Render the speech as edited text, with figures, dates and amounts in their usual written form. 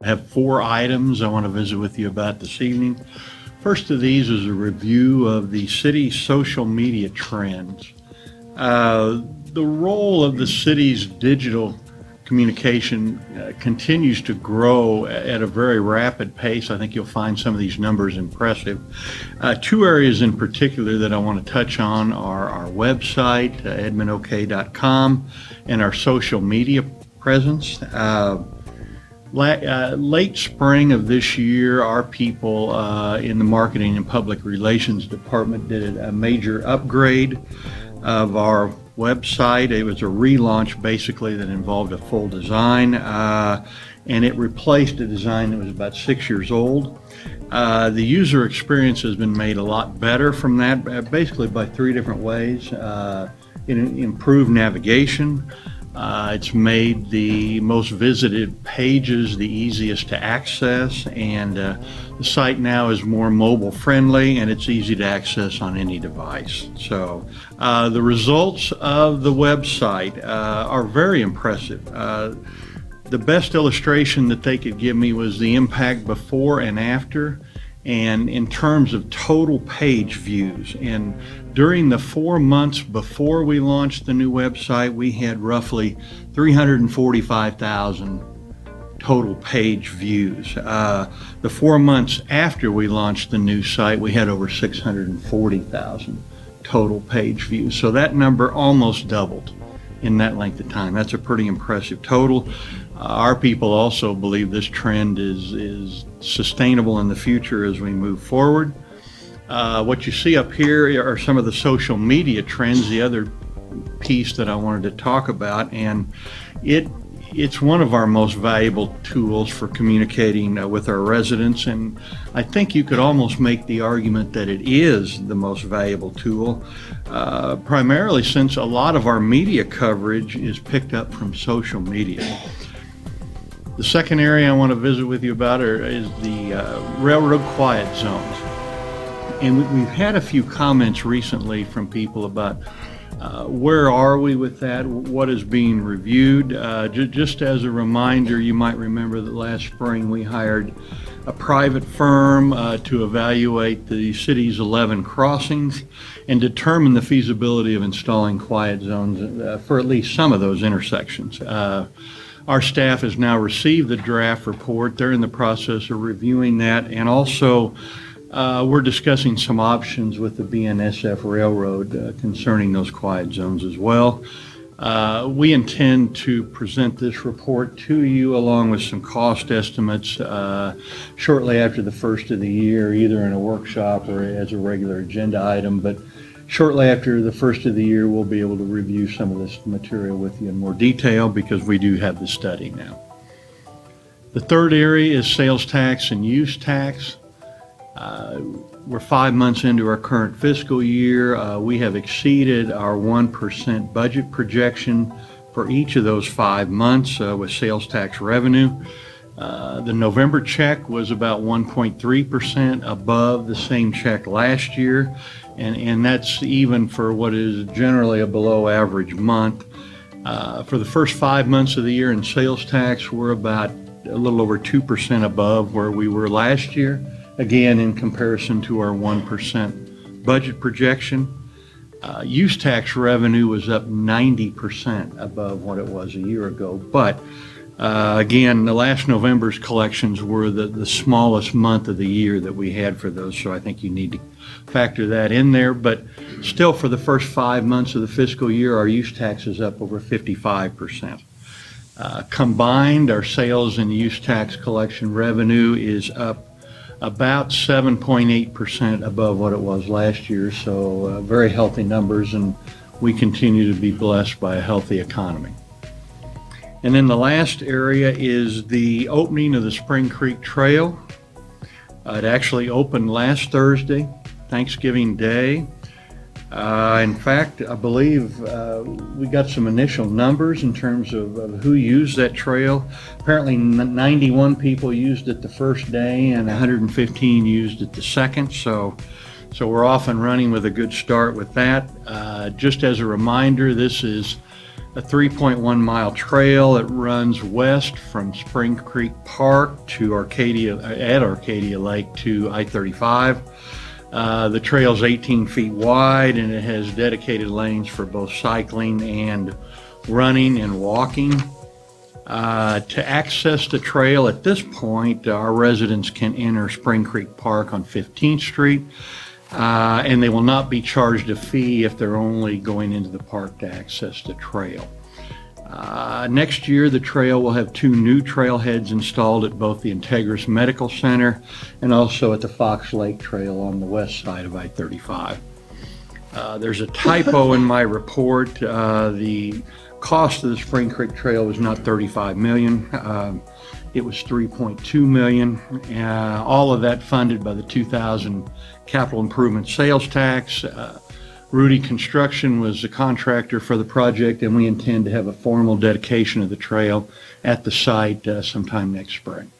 I have 4 items I want to visit with you about this evening. First of these is a review of the city's social media trends. The role of the city's digital communication continues to grow at a very rapid pace. I think you'll find some of these numbers impressive. 2 areas in particular that I want to touch on are our website, edmondok.com, and our social media presence. Late spring of this year, our people in the marketing and public relations department did a major upgrade of our website. It was a relaunch basically that involved a full design, and it replaced a design that was about 6 years old. The user experience has been made a lot better from that, basically by 3 different ways. It improved navigation. It's made the most visited pages the easiest to access, and the site now is more mobile friendly and it's easy to access on any device. So the results of the website are very impressive. The best illustration that they could give me was the impact before and after, and in terms of total page views. And during the 4 months before we launched the new website, we had roughly 345,000 total page views. The 4 months after we launched the new site, we had over 640,000 total page views. So that number almost doubled in that length of time. That's a pretty impressive total. Our people also believe this trend is sustainable in the future as we move forward. What you see up here are some of the social media trends, the other piece that I wanted to talk about, and it's one of our most valuable tools for communicating with our residents, and I think you could almost make the argument that it is the most valuable tool, primarily since a lot of our media coverage is picked up from social media. The second area I want to visit with you about is the railroad quiet zones. And we've had a few comments recently from people about where are we with that, what is being reviewed. Just as a reminder, you might remember that last spring we hired a private firm to evaluate the city's 11 crossings and determine the feasibility of installing quiet zones for at least some of those intersections. Our staff has now received the draft report. They're in the process of reviewing that, and also we're discussing some options with the BNSF Railroad concerning those quiet zones as well. We intend to present this report to you along with some cost estimates shortly after the first of the year, either in a workshop or as a regular agenda item. But shortly after the first of the year, we'll be able to review some of this material with you in more detail because we do have the study now. The third area is sales tax and use tax. We're 5 months into our current fiscal year. We have exceeded our 1% budget projection for each of those 5 months with sales tax revenue. The November check was about 1.3% above the same check last year, and that's even for what is generally a below average month. For the first 5 months of the year in sales tax, we're about a little over 2% above where we were last year, again in comparison to our 1% budget projection. Use tax revenue was up 90% above what it was a year ago, but again, the last November's collections were the smallest month of the year that we had for those, so I think you need to factor that in there. But still, for the first 5 months of the fiscal year, our use tax is up over 55%. Combined, our sales and use tax collection revenue is up about 7.8% above what it was last year, so very healthy numbers, and we continue to be blessed by a healthy economy. And then the last area is the opening of the Spring Creek Trail. It actually opened last Thursday, Thanksgiving Day. In fact, I believe we got some initial numbers in terms of who used that trail. Apparently 91 people used it the first day and 115 used it the second. So we're off and running with a good start with that. Just as a reminder, this is a 3.1 mile trail that runs west from Spring Creek Park to Arcadia Lake to I-35. The trail is 18 feet wide, and it has dedicated lanes for both cycling and running and walking. To access the trail at this point, our residents can enter Spring Creek Park on 15th Street, and they will not be charged a fee if they're only going into the park to access the trail. Next year, the trail will have 2 new trailheads installed at both the Integris Medical Center and also at the Fox Lake Trail on the west side of I-35. There's a typo in my report. The cost of the Spring Creek Trail was not $35 million. It was $3.2 million. All of that funded by the 2000 capital improvement sales tax. Rudy Construction was the contractor for the project, and we intend to have a formal dedication of the trail at the site sometime next spring.